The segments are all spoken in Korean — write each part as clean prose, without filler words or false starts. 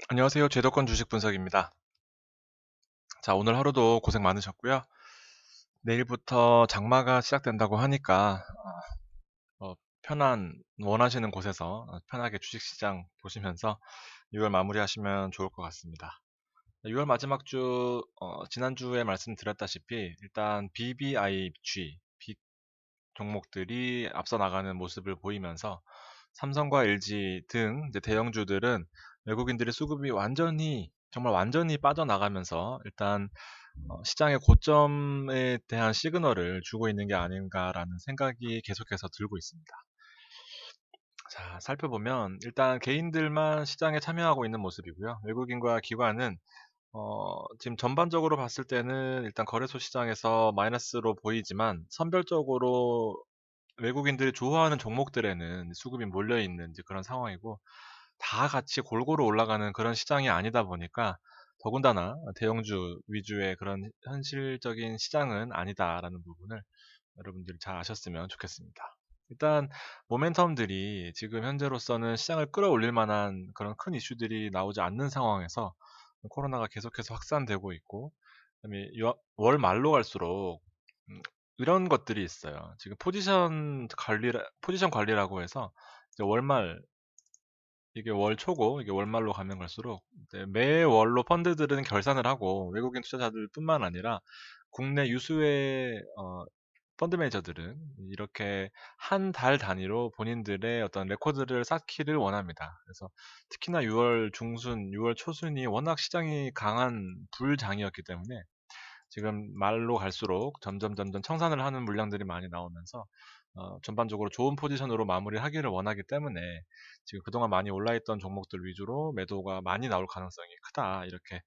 안녕하세요. 제도권 주식 분석입니다. 자, 오늘 하루도 고생 많으셨고요. 내일부터 장마가 시작된다고 하니까 원하시는 곳에서 편하게 주식시장 보시면서 6월 마무리하시면 좋을 것 같습니다. 6월 마지막 주, 지난주에 말씀드렸다시피 일단 BBIG, 빅 종목들이 앞서 나가는 모습을 보이면서 삼성과 LG 등 이제 대형주들은 외국인들의 수급이 정말 완전히 빠져나가면서 일단 시장의 고점에 대한 시그널을 주고 있는 게 아닌가라는 생각이 계속해서 들고 있습니다. 자, 살펴보면 일단 개인들만 시장에 참여하고 있는 모습이고요. 외국인과 기관은 지금 전반적으로 봤을 때는 일단 거래소 시장에서 마이너스로 보이지만 선별적으로 외국인들이 좋아하는 종목들에는 수급이 몰려있는 이제 그런 상황이고 다 같이 골고루 올라가는 그런 시장이 아니다 보니까 더군다나 대형주 위주의 그런 현실적인 시장은 아니다라는 부분을 여러분들이 잘 아셨으면 좋겠습니다. 일단 모멘텀들이 지금 현재로서는 시장을 끌어올릴 만한 그런 큰 이슈들이 나오지 않는 상황에서 코로나가 계속해서 확산되고 있고 그다음에 월 말로 갈수록 이런 것들이 있어요. 지금 포지션 관리라고 해서 이제 월말 이게 월 초고 이게 월말로 가면 갈수록 이제 매월로 펀드들은 결산을 하고 외국인 투자자들뿐만 아니라 국내 유수의 펀드 매니저들은 이렇게 한 달 단위로 본인들의 어떤 레코드를 쌓기를 원합니다. 그래서 특히나 6월 중순, 6월 초순이 워낙 시장이 강한 불장이었기 때문에 지금 말로 갈수록 점점 청산을 하는 물량들이 많이 나오면서 전반적으로 좋은 포지션으로 마무리하기를 원하기 때문에 지금 그동안 많이 올라있던 종목들 위주로 매도가 많이 나올 가능성이 크다 이렇게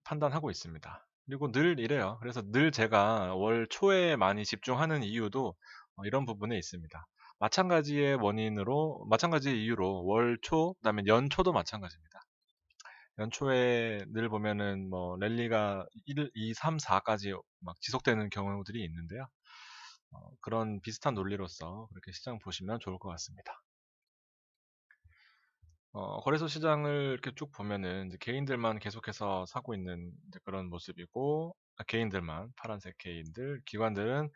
판단하고 있습니다. 그리고 늘 이래요. 그래서 늘 제가 월 초에 많이 집중하는 이유도 이런 부분에 있습니다. 마찬가지의 이유로 월 초, 그다음에 연 초도 마찬가지입니다. 연초에 늘 보면은 뭐 랠리가 1, 2, 3, 4까지 막 지속되는 경우들이 있는데요. 그런 비슷한 논리로서 그렇게 시장 보시면 좋을 것 같습니다. 거래소 시장을 이렇게 쭉 보면은 이제 개인들만 계속해서 사고 있는 이제 그런 모습이고, 개인들만, 파란색 개인들, 기관들은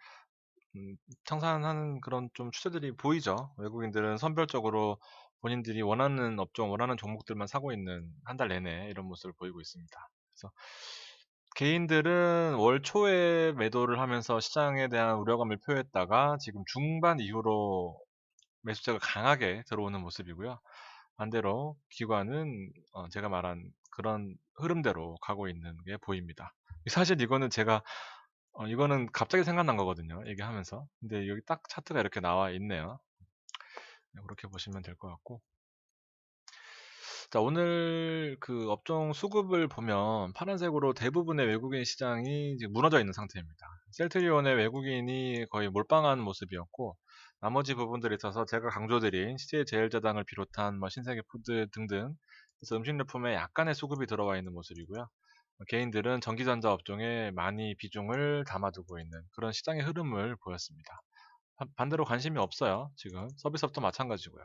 청산하는 그런 좀 추세들이 보이죠. 외국인들은 선별적으로 본인들이 원하는 업종, 원하는 종목들만 사고 있는 한 달 내내 이런 모습을 보이고 있습니다. 그래서 개인들은 월 초에 매도를 하면서 시장에 대한 우려감을 표했다가 지금 중반 이후로 매수세가 강하게 들어오는 모습이고요. 반대로 기관은 제가 말한 그런 흐름대로 가고 있는 게 보입니다. 사실 이거는 갑자기 생각난 거거든요. 얘기하면서. 근데 여기 딱 차트가 이렇게 나와 있네요. 네, 그렇게 보시면 될 것 같고. 자, 오늘 그 업종 수급을 보면 파란색으로 대부분의 외국인 시장이 이제 무너져 있는 상태입니다. 셀트리온의 외국인이 거의 몰빵한 모습이었고, 나머지 부분들에 있어서 제가 강조드린 CJ제일제당을 비롯한 뭐 신세계푸드 등등, 그래서 음식료품에 약간의 수급이 들어와 있는 모습이고요. 개인들은 전기전자 업종에 많이 비중을 담아두고 있는 그런 시장의 흐름을 보였습니다. 반대로 관심이 없어요. 지금 서비스업도 마찬가지고요.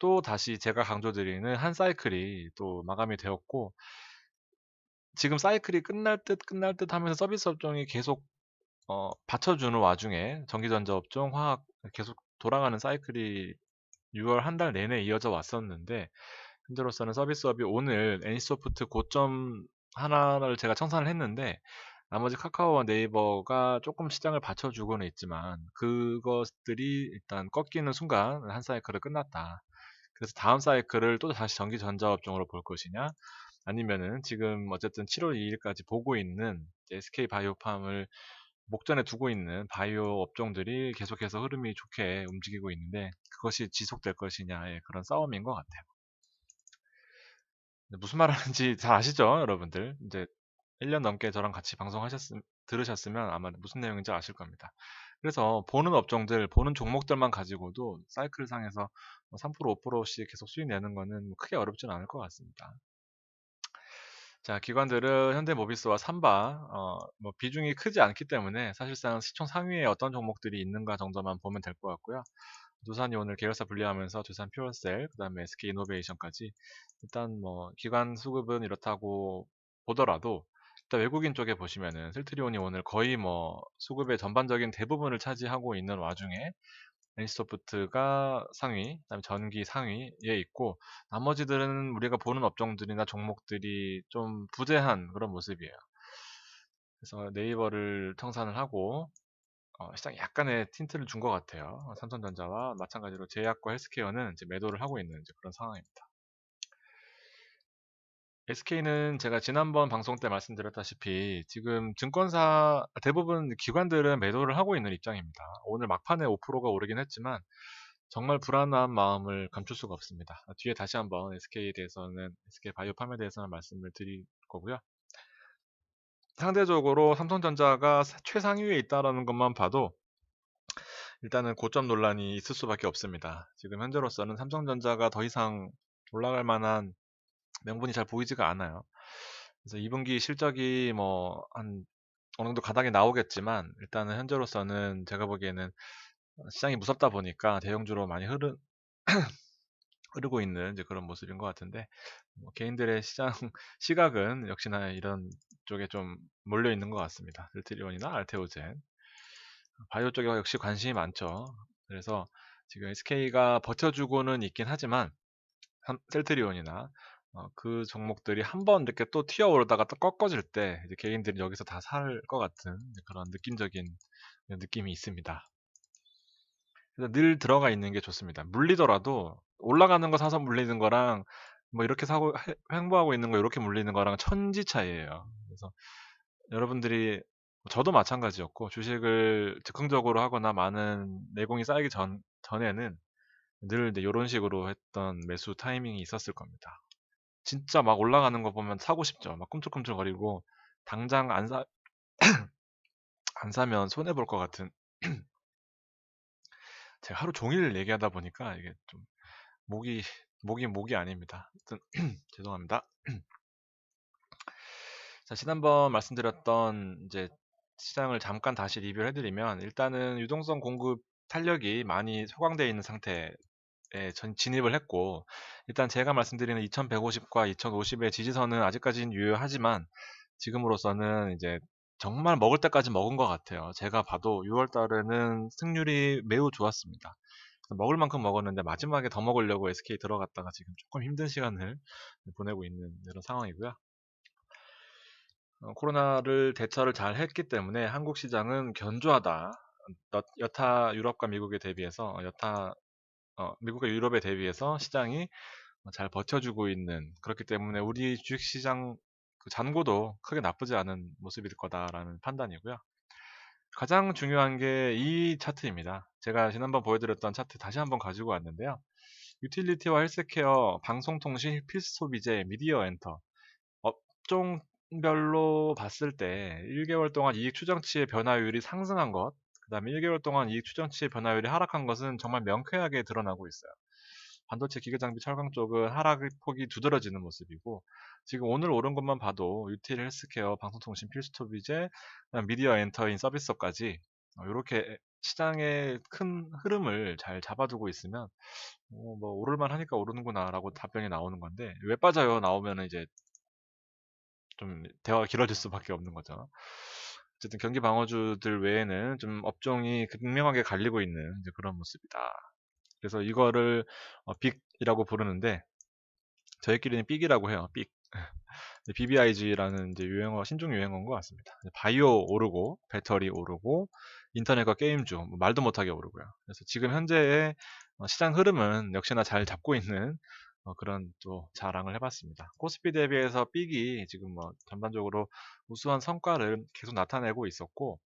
또 다시 제가 강조드리는 한 사이클이 또 마감이 되었고 지금 사이클이 끝날 듯 하면서 서비스 업종이 계속 받쳐주는 와중에 전기전자 업종, 화학 계속 돌아가는 사이클이 6월 한 달 내내 이어져 왔었는데 현재로서는 서비스업이 오늘 NC소프트 고점 하나를 제가 청산을 했는데 나머지 카카오와 네이버가 조금 시장을 받쳐주고는 있지만 그것들이 일단 꺾이는 순간 한 사이클을 끝났다. 그래서 다음 사이클을 또 다시 전기전자업종으로 볼 것이냐 아니면은 지금 어쨌든 7월 2일까지 보고 있는 SK바이오팜을 목전에 두고 있는 바이오 업종들이 계속해서 흐름이 좋게 움직이고 있는데 그것이 지속될 것이냐의 그런 싸움인 것 같아요. 무슨 말 하는지 잘 아시죠, 여러분들? 이제 1년 넘게 저랑 같이 들으셨으면 아마 무슨 내용인지 아실 겁니다. 그래서 보는 업종들, 보는 종목들만 가지고도 사이클 상에서 3%, 5%씩 계속 수익 내는 거는 크게 어렵진 않을 것 같습니다. 자, 기관들은 현대모비스와 삼바, 뭐 비중이 크지 않기 때문에 사실상 시총 상위에 어떤 종목들이 있는가 정도만 보면 될 것 같고요. 두산이온을 계열사 분리하면서 두산 퓨어셀, 그다음에 SK 이노베이션까지 일단 뭐 기관 수급은 이렇다고 보더라도 일단 외국인 쪽에 보시면은 셀트리온이 오늘 거의 뭐 수급의 전반적인 대부분을 차지하고 있는 와중에 NC소프트가 상위, 그다음에 전기 상위에 있고 나머지들은 우리가 보는 업종들이나 종목들이 좀 부재한 그런 모습이에요. 그래서 네이버를 청산을 하고 시장에 약간의 틴트를 준 것 같아요. 삼성전자와 마찬가지로 제약과 헬스케어는 이제 매도를 하고 있는 이제 그런 상황입니다. SK는 제가 지난번 방송 때 말씀드렸다시피 지금 증권사 대부분 기관들은 매도를 하고 있는 입장입니다. 오늘 막판에 5%가 오르긴 했지만 정말 불안한 마음을 감출 수가 없습니다. 뒤에 다시 한번 SK에 대해서는 SK 바이오팜에 대해서는 말씀을 드릴 거고요. 상대적으로 삼성전자가 최상위에 있다라는 것만 봐도 일단은 고점 논란이 있을 수밖에 없습니다. 지금 현재로서는 삼성전자가 더 이상 올라갈 만한 명분이 잘 보이지가 않아요. 그래서 2분기 실적이 뭐 한 어느 정도 가닥이 나오겠지만 일단은 현재로서는 제가 보기에는 시장이 무섭다 보니까 대형주로 많이 흐르고 있는 이제 그런 모습인 것 같은데 뭐 개인들의 시장 시각은 역시나 이런 쪽에 좀 몰려 있는 것 같습니다. 셀트리온이나 알테오젠, 바이오 쪽에 역시 관심이 많죠. 그래서 지금 SK가 버텨주고는 있긴 하지만 셀트리온이나 그 종목들이 한번 이렇게 또 튀어오르다가 또 꺾어질 때 이제 개인들이 여기서 다 살 것 같은 그런 느낌적인 느낌이 있습니다. 그래서 늘 들어가 있는 게 좋습니다. 물리더라도 올라가는 거 사서 물리는 거랑 뭐 이렇게 사고 횡보하고 있는 거 이렇게 물리는 거랑 천지 차이예요. 그래서 여러분들이 저도 마찬가지였고 주식을 즉흥적으로 하거나 많은 내공이 쌓이기 전에는 늘 이런 식으로 했던 매수 타이밍이 있었을 겁니다. 진짜 막 올라가는 거 보면 사고 싶죠. 막 꿈틀꿈틀거리고 당장 안 사면 손해 볼 것 같은. 제가 하루 종일 얘기하다 보니까 이게 좀 목이 목이 아닙니다. 하여튼 죄송합니다. 자, 지난번 말씀드렸던 이제 시장을 잠깐 다시 리뷰를 해드리면 일단은 유동성 공급 탄력이 많이 소강되어 있는 상태에 진입을 했고 일단 제가 말씀드리는 2150과 2050의 지지선은 아직까지는 유효하지만 지금으로서는 이제 정말 먹을 때까지 먹은 것 같아요. 제가 봐도 6월 달에는 승률이 매우 좋았습니다. 먹을 만큼 먹었는데 마지막에 더 먹으려고 SK 들어갔다가 지금 조금 힘든 시간을 보내고 있는 이런 상황이고요. 코로나를 대처를 잘 했기 때문에 한국 시장은 견조하다. 여타 유럽과 미국에 대비해서 미국과 유럽에 대비해서 시장이 잘 버텨주고 있는 그렇기 때문에 우리 주식시장 그 잔고도 크게 나쁘지 않은 모습일 거다라는 판단이고요. 가장 중요한 게 이 차트입니다. 제가 지난번 보여드렸던 차트 다시 한번 가지고 왔는데요. 유틸리티와 헬스케어, 방송통신, 필수소비재, 미디어 엔터 업종별로 봤을 때 1개월 동안 이익 추정치의 변화율이 상승한 것, 그 다음에 1개월 동안 이익 추정치의 변화율이 하락한 것은 정말 명쾌하게 드러나고 있어요. 반도체, 기계장비, 철강 쪽은 하락의 폭이 두드러지는 모습이고 지금 오늘 오른 것만 봐도 유틸, 헬스케어, 방송통신, 필수소비재, 미디어 엔터인 서비스업까지 이렇게 시장의 큰 흐름을 잘 잡아두고 있으면 뭐 오를만 하니까 오르는구나라고 답변이 나오는 건데 왜 빠져요? 나오면 이제 좀 대화가 길어질 수밖에 없는 거죠. 어쨌든 경기 방어주들 외에는 좀 업종이 극명하게 갈리고 있는 이제 그런 모습이다. 그래서 이거를 빅이라고 부르는데 저희끼리는 삑이라고 해요. 삑. BBIG라는 이제 유행어, 신종 유행어인 것 같습니다. 바이오 오르고, 배터리 오르고, 인터넷과 게임주, 뭐 말도 못하게 오르고요. 그래서 지금 현재의 시장 흐름은 역시나 잘 잡고 있는 그런 또 자랑을 해봤습니다. 코스피 대비해서 삑이 지금 뭐 전반적으로 우수한 성과를 계속 나타내고 있었고,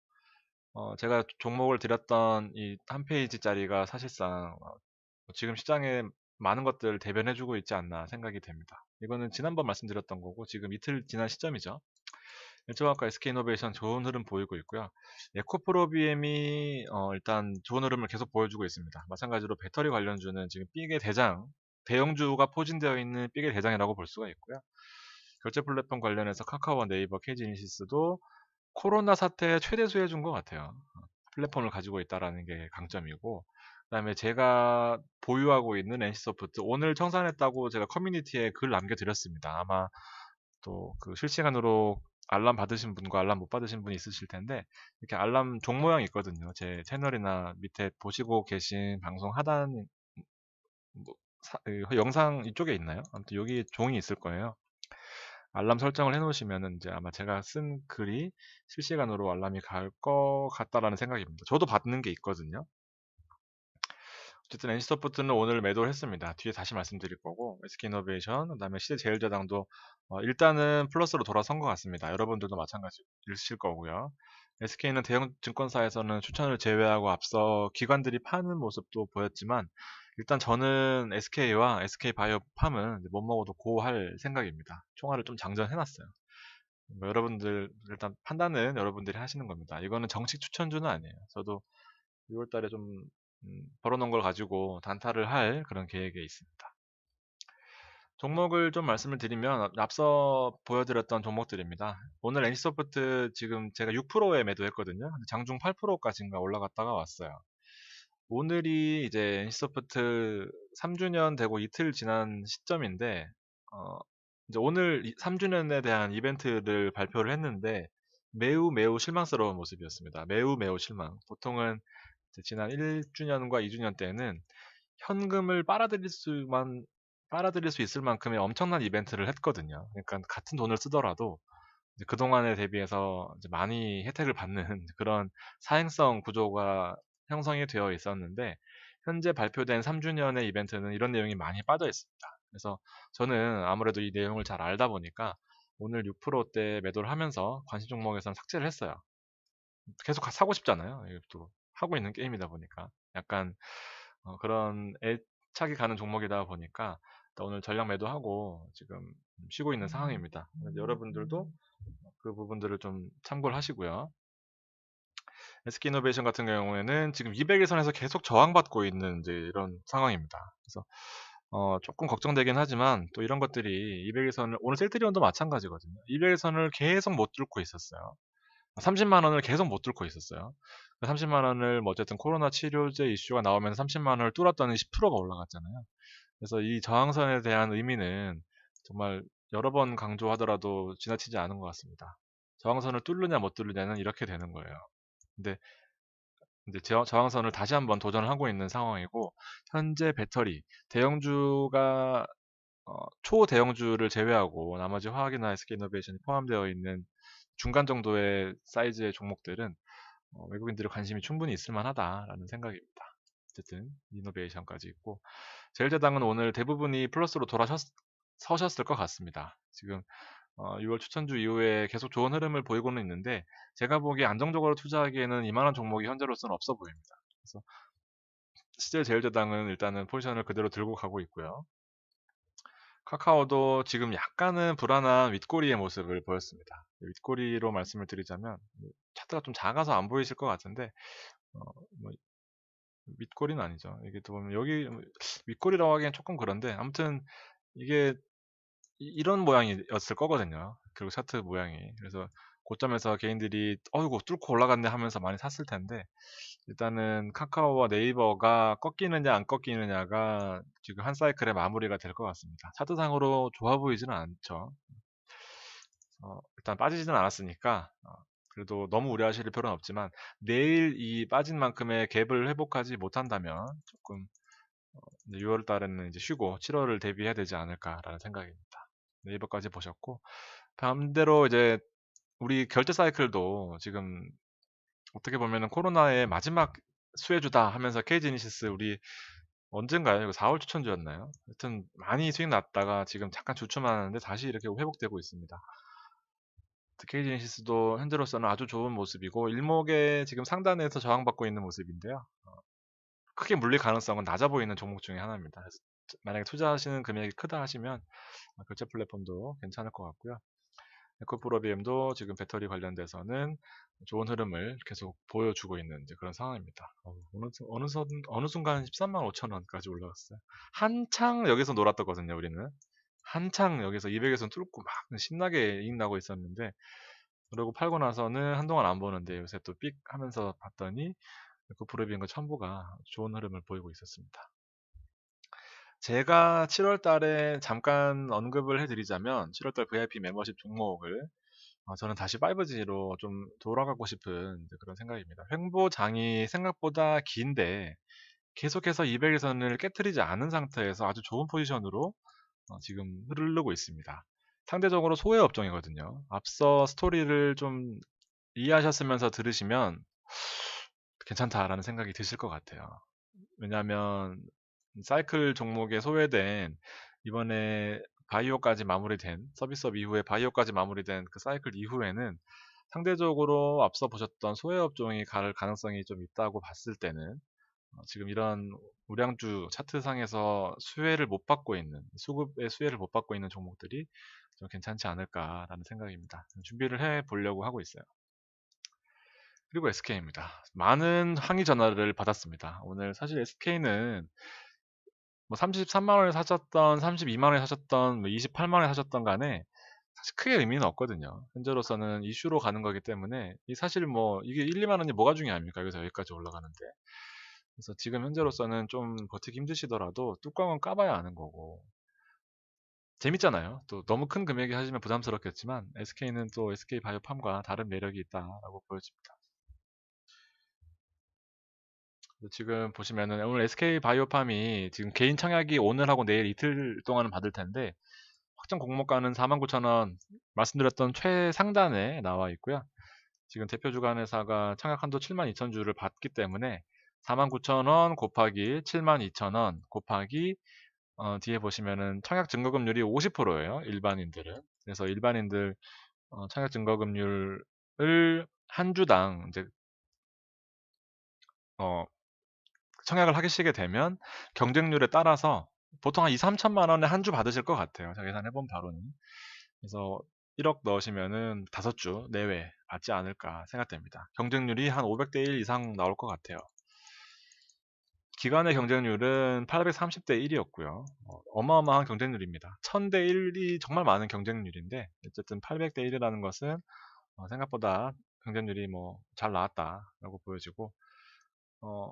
제가 종목을 드렸던 이 한 페이지짜리가 사실상 지금 시장에 많은 것들을 대변해주고 있지 않나 생각이 됩니다. 이거는 지난번 말씀드렸던 거고 지금 이틀 지난 시점이죠. 일조학과 SK이노베이션 좋은 흐름 보이고 있고요. 에코프로비엠이 일단 좋은 흐름을 계속 보여주고 있습니다. 마찬가지로 배터리 관련주는 지금 삑의 대장, 대형주가 포진되어 있는 삑의 대장이라고 볼 수가 있고요. 결제 플랫폼 관련해서 카카오와 네이버, KG이니시스도 코로나 사태에 최대 수혜준 것 같아요. 플랫폼을 가지고 있다라는 게 강점이고 그다음에 제가 보유하고 있는 NC소프트 오늘 청산했다고 제가 커뮤니티에 글 남겨드렸습니다. 아마 또 그 실시간으로 알람 받으신 분과 알람 못 받으신 분이 있으실 텐데 이렇게 알람 종 모양이 있거든요. 제 채널이나 밑에 보시고 계신 방송 하단 뭐 그 영상 이쪽에 있나요? 아무튼 여기 종이 있을 거예요. 알람 설정을 해놓으시면은 이제 아마 제가 쓴 글이 실시간으로 알람이 갈 것 같다라는 생각입니다. 저도 받는 게 있거든요. 어쨌든 NC소프트는 오늘 매도를 했습니다. 뒤에 다시 말씀드릴 거고 SK이노베이션, 그다음에 시대제일제당도 일단은 플러스로 돌아선 것 같습니다. 여러분들도 마찬가지일 거고요. SK는 대형 증권사에서는 추천을 제외하고 앞서 기관들이 파는 모습도 보였지만 일단 저는 SK와 SK바이오팜은 못 먹어도 고할 생각입니다. 총알을 좀 장전해놨어요. 뭐 여러분들 일단 판단은 여러분들이 하시는 겁니다. 이거는 정식 추천주는 아니에요. 저도 6월 달에 좀 벌어놓은 걸 가지고 단타를 할 그런 계획에 있습니다. 종목을 좀 말씀을 드리면 앞서 보여드렸던 종목들입니다. 오늘 NC소프트 지금 제가 6%에 매도했거든요. 장중 8%까지인가 올라갔다가 왔어요. 오늘이 이제 NC소프트 3주년 되고 이틀 지난 시점인데 이제 오늘 3주년에 대한 이벤트를 발표를 했는데 매우 매우 실망스러운 모습이었습니다. 매우 매우 실망. 보통은 지난 1주년과 2주년 때는 현금을 빨아들일 수 있을 만큼의 엄청난 이벤트를 했거든요. 그러니까 같은 돈을 쓰더라도 그동안에 대비해서 이제 많이 혜택을 받는 그런 사행성 구조가 형성이 되어 있었는데 현재 발표된 3주년의 이벤트는 이런 내용이 많이 빠져 있습니다. 그래서 저는 아무래도 이 내용을 잘 알다 보니까 오늘 6%대 매도를 하면서 관심 종목에서는 삭제를 했어요. 계속 사고 싶잖아요. 이게 또 하고 있는 게임이다 보니까 약간 그런 애착이 가는 종목이다 보니까 일단 오늘 전량 매도하고 지금 쉬고 있는 상황입니다. 여러분들도 그 부분들을 좀 참고를 하시고요. SK이노베이션 같은 경우에는 지금 200일선에서 계속 저항받고 있는 이제 이런 상황입니다. 그래서 조금 걱정되긴 하지만 또 이런 것들이 200일선을 오늘 셀트리온도 마찬가지거든요. 200일선을 계속 못 뚫고 있었어요. 30만 원을 계속 못 뚫고 있었어요. 30만 원을 뭐 어쨌든 코로나 치료제 이슈가 나오면서 30만 원을 뚫었더니 10%가 올라갔잖아요. 그래서 이 저항선에 대한 의미는 정말 여러 번 강조하더라도 지나치지 않은 것 같습니다. 저항선을 뚫느냐 못 뚫느냐는 이렇게 되는 거예요. 근데 이제 저항선을 다시 한번 도전을 하고 있는 상황이고 현재 배터리 대형주가 초대형주를 제외하고 나머지 화학이나 SK이노베이션이 포함되어 있는 중간 정도의 사이즈의 종목들은 외국인들의 관심이 충분히 있을 만하다라는 생각입니다. 어쨌든 이노베이션까지 있고 제일제당은 오늘 대부분이 플러스로 서셨을 것 같습니다. 지금 6월 추천주 이후에 계속 좋은 흐름을 보이고는 있는데 제가 보기에 안정적으로 투자하기에는 이만한 종목이 현재로서는 없어 보입니다. 그래서 실제 제일제당은 일단은 포지션을 그대로 들고 가고 있고요. 카카오도 지금 약간은 불안한 윗꼬리의 모습을 보였습니다. 윗꼬리로 말씀을 드리자면 차트가 좀 작아서 안 보이실 것 같은데 뭐 윗꼬리는 아니죠. 이게 또 보면 여기 윗꼬리라고 하기엔 조금 그런데 아무튼 이게 이런 모양이었을 거거든요. 그리고 차트 모양이. 그래서 고점에서 개인들이 어이구 뚫고 올라갔네 하면서 많이 샀을 텐데 일단은 카카오와 네이버가 꺾이느냐 안 꺾이느냐가 지금 한 사이클의 마무리가 될 것 같습니다. 차트상으로 좋아 보이지는 않죠. 일단 빠지지는 않았으니까 그래도 너무 우려하실 필요는 없지만 내일 이 빠진 만큼의 갭을 회복하지 못한다면 조금 6월 달에는 이제 쉬고 7월을 대비해야 되지 않을까라는 생각입니다. 네이버까지 보셨고 반대로 이제 우리 결제 사이클도 지금 어떻게 보면은 코로나의 마지막 수혜주다 하면서 KG니시스 우리 언젠가요? 이거 4월 추천주였나요? 하여튼 많이 수익 났다가 지금 잠깐 주춤하는데 다시 이렇게 회복되고 있습니다. KG니시스도 현재로서는 아주 좋은 모습이고 일목에 지금 상단에서 저항받고 있는 모습인데요. 크게 물릴 가능성은 낮아 보이는 종목 중에 하나입니다. 그래서 만약에 투자하시는 금액이 크다 하시면 결제 플랫폼도 괜찮을 것 같고요. 에코프로비엠도 지금 배터리 관련돼서는 좋은 흐름을 계속 보여주고 있는 이제 그런 상황입니다. 어느 순간 13만 5천 원까지 올라갔어요. 한창 여기서 놀았었거든요, 우리는. 한창 여기서 200에서 뚫고 막 신나게 이익 나고 있었는데, 그리고 팔고 나서는 한동안 안 보는데 요새 또 삑 하면서 봤더니 구프로비앙과 첨부가 좋은 흐름을 보이고 있었습니다. 제가 7월 달에 잠깐 언급을 해드리자면 7월 달 VIP 멤버십 종목을 저는 다시 5G로 좀 돌아가고 싶은 그런 생각입니다. 횡보장이 생각보다 긴데 계속해서 200일선을 깨트리지 않은 상태에서 아주 좋은 포지션으로 지금 흐르고 있습니다. 상대적으로 소외 업종이거든요. 앞서 스토리를 좀 이해하셨으면서 들으시면 괜찮다라는 생각이 드실 것 같아요. 왜냐하면 사이클 종목에 소외된 이번에 바이오까지 마무리된 서비스업 이후에 바이오까지 마무리된 그 사이클 이후에는 상대적으로 앞서 보셨던 소외 업종이 갈 가능성이 좀 있다고 봤을 때는 지금 이런 우량주 차트상에서 수혜를 못 받고 있는 수급의 수혜를 못 받고 있는 종목들이 좀 괜찮지 않을까라는 생각입니다. 준비를 해 보려고 하고 있어요. 그리고 SK입니다. 많은 항의 전화를 받았습니다. 오늘 사실 SK는 뭐 33만 원에 사셨던, 32만 원에 사셨던, 뭐 28만 원에 사셨던 간에 사실 크게 의미는 없거든요. 현재로서는 이슈로 가는 거기 때문에 이 사실 뭐 이게 1, 2만 원이 뭐가 중요합니까? 여기서 여기까지 올라가는데. 그래서 지금 현재로서는 좀 버티기 힘드시더라도 뚜껑은 까봐야 아는 거고 재밌잖아요. 또 너무 큰 금액이 하시면 부담스럽겠지만 SK는 또 SK 바이오팜과 다른 매력이 있다라고 보여집니다. 지금 보시면은 오늘 SK 바이오팜이 지금 개인 청약이 오늘하고 내일 이틀 동안은 받을 텐데 확정 공모가는 49,000원 말씀드렸던 최상단에 나와 있고요. 지금 대표 주간 회사가 청약 한도 72,000주를 받기 때문에 49,000원 곱하기 72,000원 곱하기 뒤에 보시면은 청약 증거금률이 50%예요. 일반인들은. 그래서 일반인들 청약 증거금률을 한 주당 이제 어, 청약을 하시게 되면 경쟁률에 따라서 보통 한 2, 3천만 원에 한 주 받으실 것 같아요. 제가 계산해본 바로는. 그래서 1억 넣으시면은 5주 내외 받지 않을까 생각됩니다. 경쟁률이 한 500대 1 이상 나올 것 같아요. 기간의 경쟁률은 830대 1이었고요. 어마어마한 경쟁률입니다. 1000대 1이 정말 많은 경쟁률인데 어쨌든 800대 1이라는 것은 생각보다 경쟁률이 뭐 잘 나왔다라고 보여지고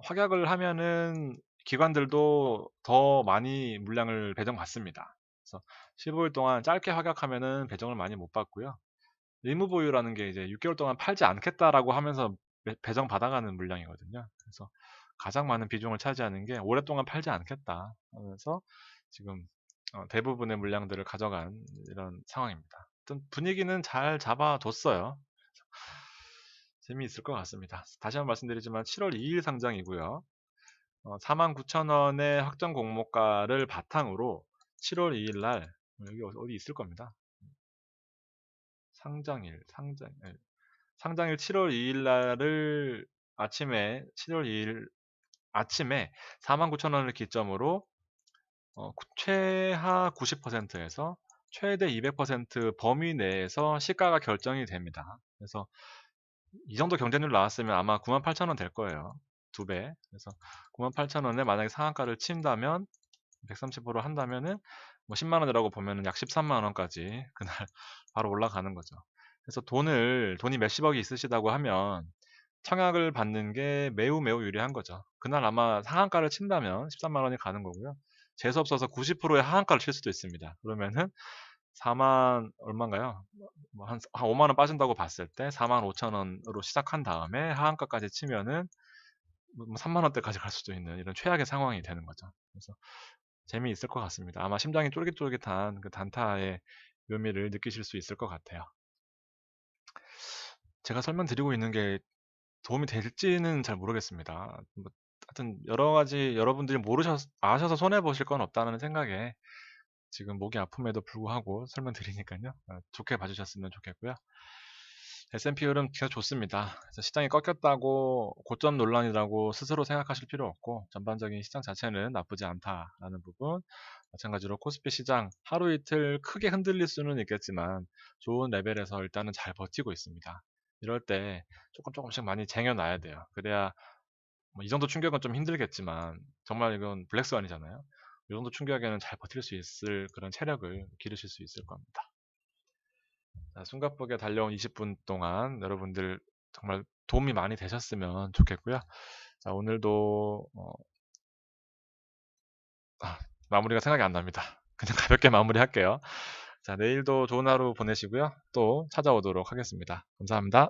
확약을 하면은 기관들도 더 많이 물량을 배정받습니다. 그래서 15일 동안 짧게 확약하면은 배정을 많이 못 받고요. 의무 보유라는 게 이제 6개월 동안 팔지 않겠다라고 하면서 배정 받아가는 물량이거든요. 그래서 가장 많은 비중을 차지하는 게 오랫동안 팔지 않겠다 하면서 지금 대부분의 물량들을 가져간 이런 상황입니다. 어떤 분위기는 잘 잡아뒀어요. 재미있을 것 같습니다. 다시 한번 말씀드리지만 7월 2일 상장이고요. 49,000원의 확정 공모가를 바탕으로 7월 2일 날 여기 어디 있을 겁니다. 상장일 7월 2일 날을 아침에 7월 2일 아침에 49,000원을 기점으로 최하 90%에서 최대 200% 범위 내에서 시가가 결정이 됩니다. 그래서 이 정도 경쟁률 나왔으면 아마 98,000원 될 거예요. 2배. 그래서 98,000원에 만약에 상한가를 친다면 130% 한다면은 뭐 10만 원이라고 보면은 약 13만 원까지 그날 바로 올라가는 거죠. 그래서 돈이 몇십억이 있으시다고 하면 청약을 받는 게 매우 매우 유리한 거죠. 그날 아마 상한가를 친다면 13만 원이 가는 거고요. 재수 없어서 90%의 하한가를 칠 수도 있습니다. 그러면은 4만 얼마인가요? 한 5만 원 빠진다고 봤을 때 4만 5천 원으로 시작한 다음에 하한가까지 치면은 뭐 3만 원대까지 갈 수도 있는 이런 최악의 상황이 되는 거죠. 그래서 재미있을 것 같습니다. 아마 심장이 쫄깃쫄깃한 그 단타의 묘미를 느끼실 수 있을 것 같아요. 제가 설명드리고 있는 게 도움이 될지는 잘 모르겠습니다. 뭐, 하여튼 여러 가지 여러분들이 아셔서 손해 보실 건 없다는 생각에 지금 목이 아픔에도 불구하고 설명드리니까요. 좋게 봐주셨으면 좋겠고요. S&P 흐름 계속 좋습니다. 그래서 시장이 꺾였다고 고점 논란이라고 스스로 생각하실 필요 없고 전반적인 시장 자체는 나쁘지 않다라는 부분. 마찬가지로 코스피 시장 하루 이틀 크게 흔들릴 수는 있겠지만 좋은 레벨에서 일단은 잘 버티고 있습니다. 이럴 때 조금씩 많이 쟁여놔야 돼요. 그래야 뭐이 정도 충격은 좀 힘들겠지만 정말 이건 블랙스완이잖아요. 이 정도 충격에는 잘 버틸 수 있을 그런 체력을 기르실 수 있을 겁니다. 자, 숨가쁘게 달려온 20분 동안 여러분들 정말 도움이 많이 되셨으면 좋겠고요. 자, 오늘도 마무리가 생각이 안 납니다. 그냥 가볍게 마무리할게요. 자, 내일도 좋은 하루 보내시고요. 또 찾아오도록 하겠습니다. 감사합니다.